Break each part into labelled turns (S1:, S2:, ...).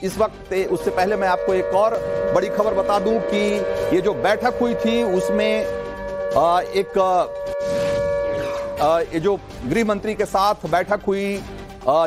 S1: इस वक्त उससे पहले मैं आपको एक और बड़ी खबर बता दूं कि ये जो बैठक हुई थी उसमें ये जो गृह मंत्री के साथ बैठक हुई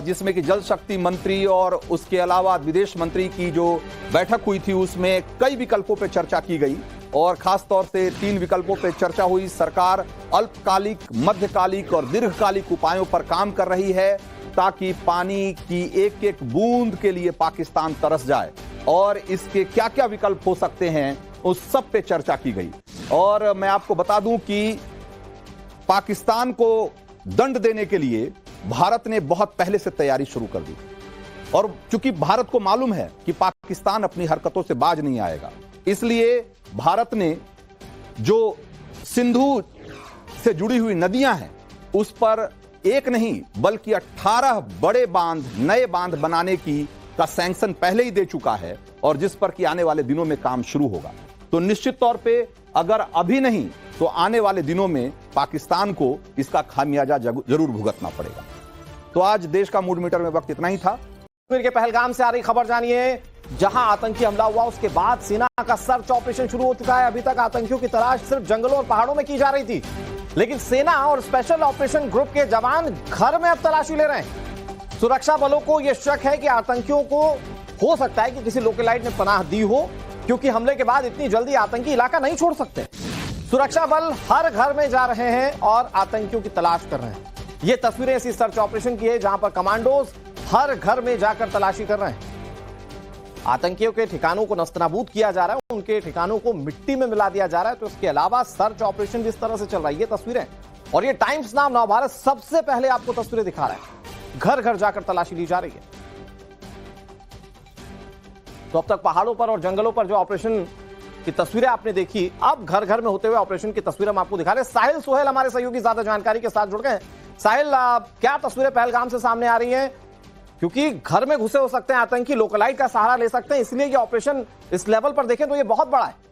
S1: जिसमें कि जल शक्ति मंत्री और उसके अलावा विदेश मंत्री की जो बैठक हुई थी उसमें कई विकल्पों पर चर्चा की गई और खास तौर से 3 विकल्पों पर चर्चा हुई। सरकार अल्पकालिक, मध्यकालिक और दीर्घकालिक उपायों पर काम कर रही है ताकि पानी की एक एक बूंद के लिए पाकिस्तान तरस जाए और इसके क्या क्या विकल्प हो सकते हैं उस सब पे चर्चा की गई। और मैं आपको बता दूं कि पाकिस्तान को दंड देने के लिए भारत ने बहुत पहले से तैयारी शुरू कर दी और चूंकि भारत को मालूम है कि पाकिस्तान अपनी हरकतों से बाज नहीं आएगा, इसलिए भारत ने जो सिंधु से जुड़ी हुई नदियां हैं उस पर एक नहीं बल्कि 18 बड़े बांध, नए बांध बनाने का सैंक्शन पहले ही दे चुका है और जिस पर कि आने वाले दिनों में काम शुरू होगा। तो निश्चित तौर पे अगर अभी नहीं तो आने वाले दिनों में पाकिस्तान को इसका खामियाजा जरूर भुगतना पड़ेगा। तो आज देश का मूड मीटर में वक्त इतना ही था।
S2: कश्मीर के पहलगाम से आ रही खबर जानिए, जहां आतंकी हमला हुआ उसके बाद सेना का सर्च ऑपरेशन शुरू हो चुका है। अभी तक आतंकियों की तलाश सिर्फ जंगलों और पहाड़ों में की जा रही थी, लेकिन सेना और स्पेशल ऑपरेशन ग्रुप के जवान घर में अब तलाशी ले रहे हैं। सुरक्षा बलों को यह शक है कि आतंकियों को हो सकता है कि किसी लोकलाइट ने पनाह दी हो, क्योंकि हमले के बाद इतनी जल्दी आतंकी इलाका नहीं छोड़ सकते। सुरक्षा बल हर घर में जा रहे हैं और आतंकियों की तलाश कर रहे हैं। ये तस्वीरें इसी सर्च ऑपरेशन की है जहां पर कमांडोज हर घर में जाकर तलाशी कर रहे हैं। आतंकियों के ठिकानों को नस्तनाबूद किया जा रहा है, उनके ठिकानों को मिट्टी में मिला दिया जा रहा है। तो इसके अलावा सर्च ऑपरेशन जिस तरह से चल रहा है, ये तस्वीरें और ये टाइम्स नाम नवभारत सबसे पहले आपको तस्वीरें दिखा रहा है। घर घर जाकर तलाशी ली जा रही है। तो अब तक पहाड़ों पर और जंगलों पर जो ऑपरेशन की तस्वीरें आपने देखी, अब घर घर में होते हुए ऑपरेशन की तस्वीरें हम आपको दिखा रहे हैं। साहिल सुहेल हमारे सहयोगी ज्यादा जानकारी के साथ जुड़ गए। साहिल, क्या तस्वीरें पहलगाम से सामने आ रही हैं? क्योंकि घर में घुसे हो सकते हैं आतंकी, लोकलाइट का सहारा ले सकते हैं, इसलिए ये ऑपरेशन इस लेवल पर देखें तो ये बहुत बड़ा है।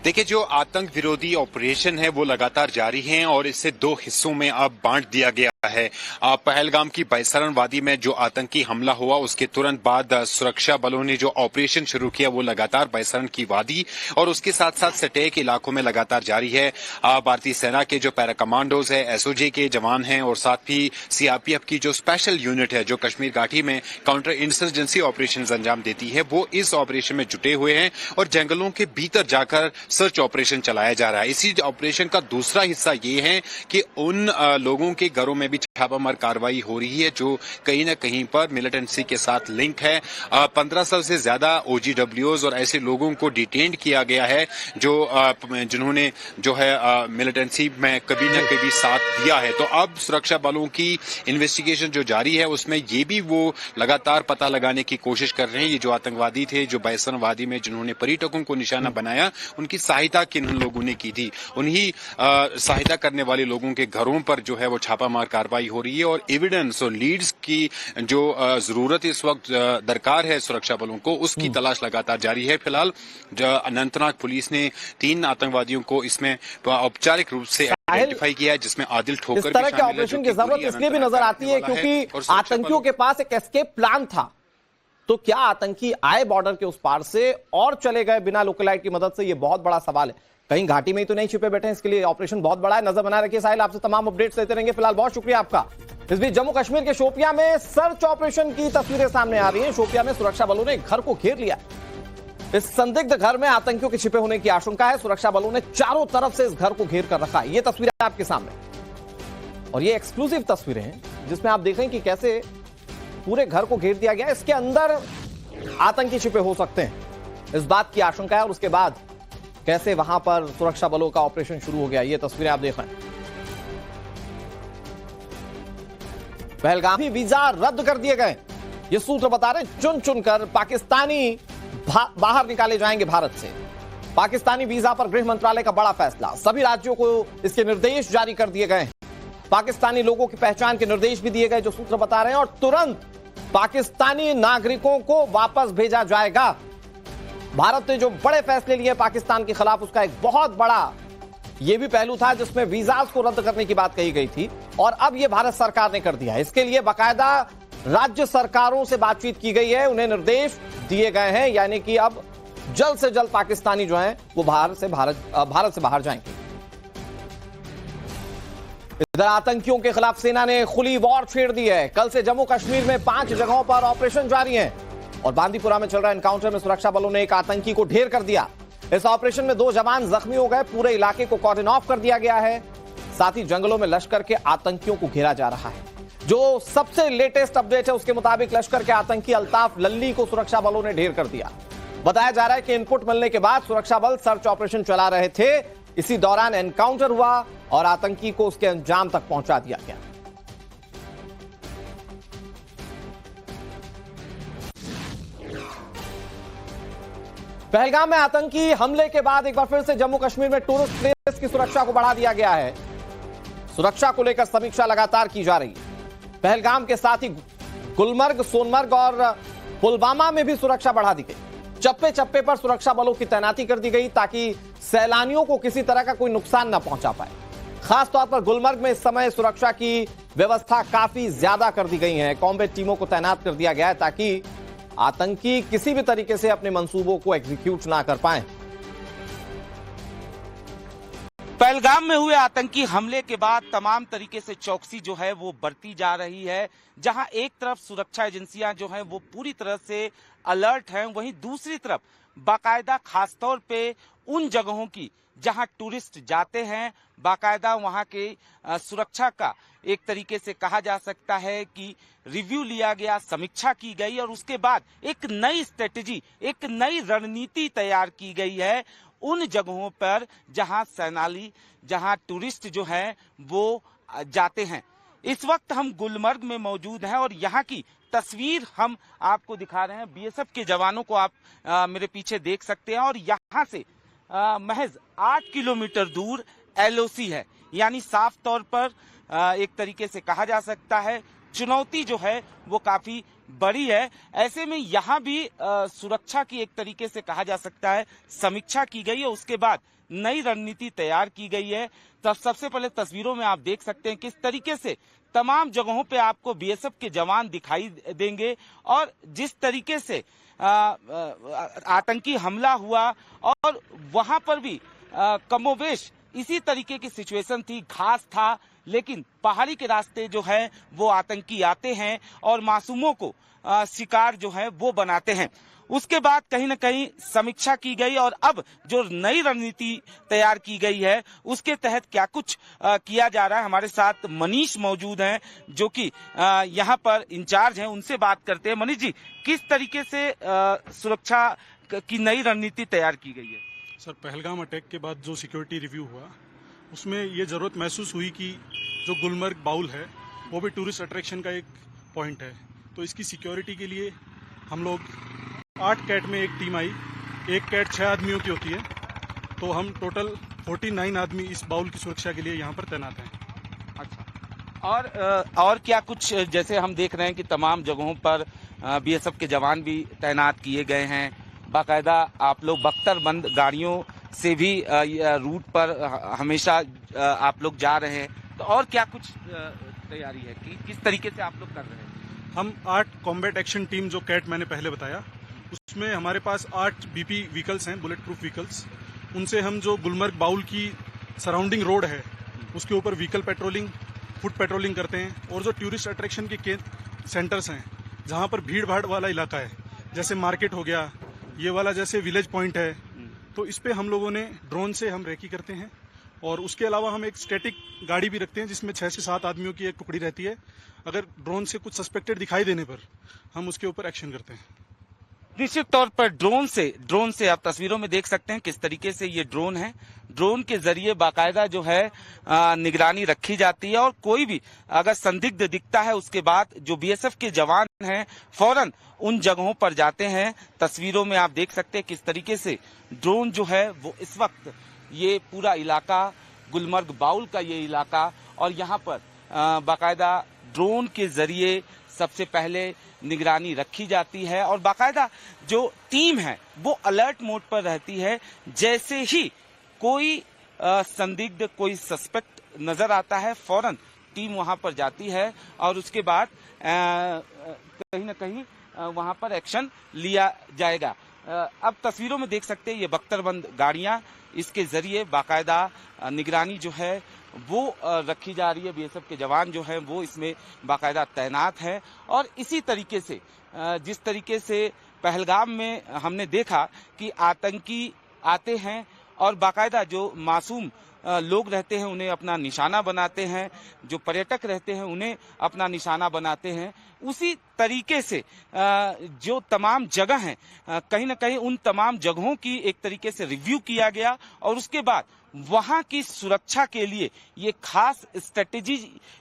S3: देखिए, जो आतंक विरोधी ऑपरेशन है वो लगातार जारी है और इसे 2 हिस्सों में अब बांट दिया गया है। पहलगाम की बैसरन वादी में जो आतंकी हमला हुआ उसके तुरंत बाद सुरक्षा बलों ने जो ऑपरेशन शुरू किया वो लगातार बैसरन की वादी और उसके साथ साथ सटेक इलाकों में लगातार जारी है। भारतीय सेना के जो पैरा कमांडोज है, एसओजी के जवान हैं और साथ ही सीआरपीएफ की जो स्पेशल यूनिट है जो कश्मीर घाटी में काउंटर इंसर्जेंसी ऑपरेशन अंजाम देती है, वो इस ऑपरेशन में जुटे हुए हैं और जंगलों के भीतर जाकर सर्च ऑपरेशन चलाया जा रहा है। इसी ऑपरेशन का दूसरा हिस्सा ये है कि उन लोगों के घरों में भी छापामार कार्रवाई हो रही है जो कहीं ना कहीं पर मिलिटेंसी के साथ लिंक है। 1500 से ज्यादा ओजीडब्ल्यूज और ऐसे लोगों को डिटेन्ड किया गया है जो जिन्होंने जो है मिलिटेंसी में कभी न कभी साथ दिया है। तो अब सुरक्षा बलों की इन्वेस्टिगेशन जो जारी है उसमें ये भी वो लगातार पता लगाने की कोशिश कर रहे हैं ये जो आतंकवादी थे जो बैसन वादी में जिन्होंने पर्यटकों को निशाना बनाया, उनकी सहायता किन लोगों ने की थी, उन्हीं सहायता करने वाले लोगों के घरों पर जो है वो छापामार कार्रवाई हो रही है और एविडेंस और लीड्स की जो जरूरत इस वक्त दरकार है सुरक्षा बलों को, उसकी तलाश लगातार जारी है। फिलहाल अनंतनाग पुलिस ने 3 आतंकवादियों को इसमें औपचारिक रूप से आइडेंटिफाई किया है, जिसमें आदिल ठोकर
S2: इस तरह के ऑपरेशन की जरूरत इसलिए भी नजर आती है क्योंकि आतंकियों के पास एक एस्केप प्लान था। तो क्या आतंकी आए बॉर्डर के उस पार से और चले गए बिना लोकलाइट की मदद से, ये बहुत बड़ा सवाल है। कहीं घाटी में ही तो नहीं छिपे बैठे हैं, इसके लिए ऑपरेशन बहुत बड़ा है। नजर बनाए रखिए। साहिल, आपसे तमाम अपडेट्स लेते रहेंगे। फिलहाल बहुत शुक्रिया आपका। इस बीच जम्मू कश्मीर के शोपियां में सर्च ऑपरेशन की तस्वीरें सामने आ रही हैं। शोपियां में सुरक्षा बलों ने एक घर को घेर लिया। इस संदिग्ध घर में आतंकियों के छिपे होने की आशंका है। सुरक्षा बलों ने चारों तरफ से इस घर को घेर कर रखा है। ये तस्वीरें आपके सामने और ये एक्सक्लूसिव तस्वीरें हैं जिसमें आप देख रहे हैं कि कैसे पूरे घर को घेर दिया गया। इसके अंदर आतंकी छिपे हो सकते हैं, इस बात की आशंका है और उसके बाद कैसे वहां पर सुरक्षा बलों का ऑपरेशन शुरू हो गया। ये तस्वीरें आप देख रहे हैं। पहलगाम वीजा रद्द कर दिए गए, ये सूत्र बता रहे हैं। चुन चुनकर पाकिस्तानी बाहर निकाले जाएंगे भारत से। पाकिस्तानी वीजा पर गृह मंत्रालय का बड़ा फैसला, सभी राज्यों को इसके निर्देश जारी कर दिए गए। पाकिस्तानी लोगों की पहचान के निर्देश भी दिए गए, जो सूत्र बता रहे हैं, और तुरंत पाकिस्तानी नागरिकों को वापस भेजा जाएगा। भारत ने जो बड़े फैसले लिए पाकिस्तान के खिलाफ, उसका एक बहुत बड़ा ये भी पहलू था जिसमें वीजास को रद्द करने की बात कही गई थी और अब ये भारत सरकार ने कर दिया है। इसके लिए बाकायदा राज्य सरकारों से बातचीत की गई है, उन्हें निर्देश दिए गए हैं, यानी कि अब जल्द से जल्द पाकिस्तानी जो हैं वो भारत से बाहर जाएंगे। इधर आतंकियों के खिलाफ सेना ने खुली वॉर छेड़ दी है। कल से जम्मू कश्मीर में 5 जगहों पर ऑपरेशन जारी है और बांदीपुरा में चल रहा एनकाउंटर में सुरक्षा बलों ने एक आतंकी को ढेर कर दिया। इस ऑपरेशन में 2 जवान जख्मी हो गए। पूरे इलाके को कॉर्डन ऑफ कर दिया गया है। साथ ही जंगलों में लश्कर के आतंकियों को घेरा जा रहा है। जो सबसे लेटेस्ट अपडेट है उसके मुताबिक लश्कर के आतंकी अल्ताफ लल्ली को सुरक्षा बलों ने ढेर कर दिया। बताया जा रहा है कि इनपुट मिलने के बाद सुरक्षा बल सर्च ऑपरेशन चला रहे थे। इसी दौरान एनकाउंटर हुआ और आतंकी को उसके अंजाम तक पहुंचा दिया गया। पहलगाम में आतंकी हमले के बाद एक बार फिर से जम्मू कश्मीर में टूरिस्ट प्लेस की सुरक्षा को बढ़ा दिया गया है। सुरक्षा को लेकर समीक्षा लगातार की जा रही है। पहलगाम के साथ ही गुलमर्ग, सोनमर्ग और पुलवामा में भी सुरक्षा बढ़ा दी गई। चप्पे चप्पे पर सुरक्षा बलों की तैनाती कर दी गई ताकि सैलानियों को किसी तरह का कोई नुकसान न पहुंचा पाए। खासतौर पर गुलमर्ग में इस समय सुरक्षा की व्यवस्था काफी ज्यादा कर दी गई है। कॉम्बैट टीमों को तैनात कर दिया गया है ताकि आतंकी किसी भी तरीके से अपने मंसूबों को एग्जीक्यूट ना कर पाए।
S4: पहलगाम में हुए आतंकी हमले के बाद तमाम तरीके से चौकसी जो है वो बढ़ती जा रही है। जहां एक तरफ सुरक्षा एजेंसियां जो हैं वो पूरी तरह से अलर्ट हैं, वहीं दूसरी तरफ बाकायदा खासतौर पे उन जगहों की जहां टूरिस्ट जाते हैं, बाकायदा वहां के सुरक्षा का एक तरीके से कहा जा सकता है कि रिव्यू लिया गया, समीक्षा की गई और उसके बाद एक नई स्ट्रेटेजी, एक नई रणनीति तैयार की गई है उन जगहों पर जहां सैलानी, जहां टूरिस्ट जो हैं वो जाते हैं। इस वक्त हम गुलमर्ग में मौजूद हैं और यहाँ की तस्वीर हम आपको दिखा रहे हैं। बीएसएफ के जवानों को आप मेरे पीछे देख सकते हैं और यहाँ से महज 8 किलोमीटर दूर एलओसी है, यानी साफ तौर पर एक तरीके से कहा जा सकता है चुनौती जो है वो काफी बड़ी है। ऐसे में यहाँ भी सुरक्षा की एक तरीके से कहा जा सकता है समीक्षा की गई है, उसके बाद नई रणनीति तैयार की गई है। तब सबसे पहले तस्वीरों में आप देख सकते हैं किस तरीके से तमाम जगहों पे आपको बीएसएफ के जवान दिखाई देंगे और जिस तरीके से आतंकी हमला हुआ और वहां पर भी कमोवेश इसी तरीके की सिचुएशन थी, घास था, लेकिन पहाड़ी के रास्ते जो है वो आतंकी आते हैं और मासूमों को शिकार जो है वो बनाते हैं। उसके बाद कहीं न कहीं समीक्षा की गई और अब जो नई रणनीति तैयार की गई है उसके तहत क्या कुछ किया जा रहा है। हमारे साथ मनीष मौजूद हैं जो कि यहाँ पर इंचार्ज हैं, उनसे बात करते हैं। मनीष जी, किस तरीके से सुरक्षा की नई रणनीति तैयार की गई है?
S5: सर, पहलगाम अटैक के बाद जो सिक्योरिटी रिव्यू हुआ उसमें ये ज़रूरत महसूस हुई कि जो गुलमर्ग बाउल है वो भी टूरिस्ट अट्रैक्शन का एक पॉइंट है, तो इसकी सिक्योरिटी के लिए हम लोग 8 कैट में एक टीम आई। एक कैट 6 आदमियों की होती है, तो हम टोटल 49 आदमी इस बाउल की सुरक्षा के लिए यहाँ पर तैनात हैं।
S4: अच्छा, और क्या कुछ, जैसे हम देख रहे हैं कि तमाम जगहों पर बीएसएफ के जवान भी तैनात किए गए हैं, बाकायदा आप लोग बख्तरबंद गाड़ियों से भी रूट पर हमेशा आप लोग जा रहे हैं, तो और क्या कुछ तैयारी है कि किस तरीके से आप लोग कर रहे हैं?
S5: हम 8 कॉम्बैट एक्शन टीम जो कैट मैंने पहले बताया, उसमें हमारे पास 8 बीपी व्हीकल्स हैं, बुलेट प्रूफ व्हीकल्स। उनसे हम जो गुलमर्ग बाउल की सराउंडिंग रोड है उसके ऊपर व्हीकल पेट्रोलिंग, फुट पेट्रोलिंग करते हैं और जो टूरिस्ट अट्रैक्शन के सेंटर्स हैं जहाँ पर भीड़ भाड़ वाला इलाका है, जैसे मार्केट हो गया, ये वाला जैसे विलेज पॉइंट है, तो इस पे हम लोगों ने ड्रोन से हम रेकी करते हैं। और उसके अलावा हम एक स्टैटिक गाड़ी भी रखते हैं जिसमें 6 से 7 आदमियों की एक टुकड़ी रहती है। अगर ड्रोन से कुछ सस्पेक्टेड दिखाई देने पर हम उसके ऊपर एक्शन करते हैं।
S4: निश्चित तौर पर ड्रोन से आप तस्वीरों में देख सकते हैं किस तरीके से ये ड्रोन है। ड्रोन के जरिए बाकायदा जो है निगरानी रखी जाती है और कोई भी अगर संदिग्ध दिखता है उसके बाद जो बीएसएफ के जवान हैं फौरन उन जगहों पर जाते हैं। तस्वीरों में आप देख सकते हैं किस तरीके से ड्रोन जो है वो इस वक्त ये पूरा इलाका, गुलमर्ग बाउल का ये इलाका, और यहाँ पर बाकायदा ड्रोन के जरिए सबसे पहले निगरानी रखी जाती है और बाकायदा जो टीम है वो अलर्ट मोड पर रहती है। जैसे ही कोई संदिग्ध, कोई सस्पेक्ट नजर आता है, फौरन टीम वहां पर जाती है और उसके बाद कहीं ना कहीं वहां पर एक्शन लिया जाएगा। अब तस्वीरों में देख सकते हैं ये बख्तरबंद गाड़ियां, इसके जरिए बाकायदा निगरानी जो है वो रखी जा रही है। बीएसएफ के जवान जो हैं वो इसमें बाकायदा तैनात हैं और इसी तरीके से जिस तरीके से पहलगाम में हमने देखा कि आतंकी आते हैं और बाकायदा जो मासूम लोग रहते हैं उन्हें अपना निशाना बनाते हैं, जो पर्यटक रहते हैं उन्हें अपना निशाना बनाते हैं, उसी तरीके से जो तमाम जगह हैं कहीं ना कहीं उन तमाम जगहों की एक तरीके से रिव्यू किया गया और उसके बाद वहां की सुरक्षा के लिए ये खास स्ट्रेटेजी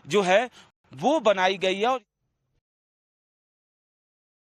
S4: जो है वो बनाई गई है। और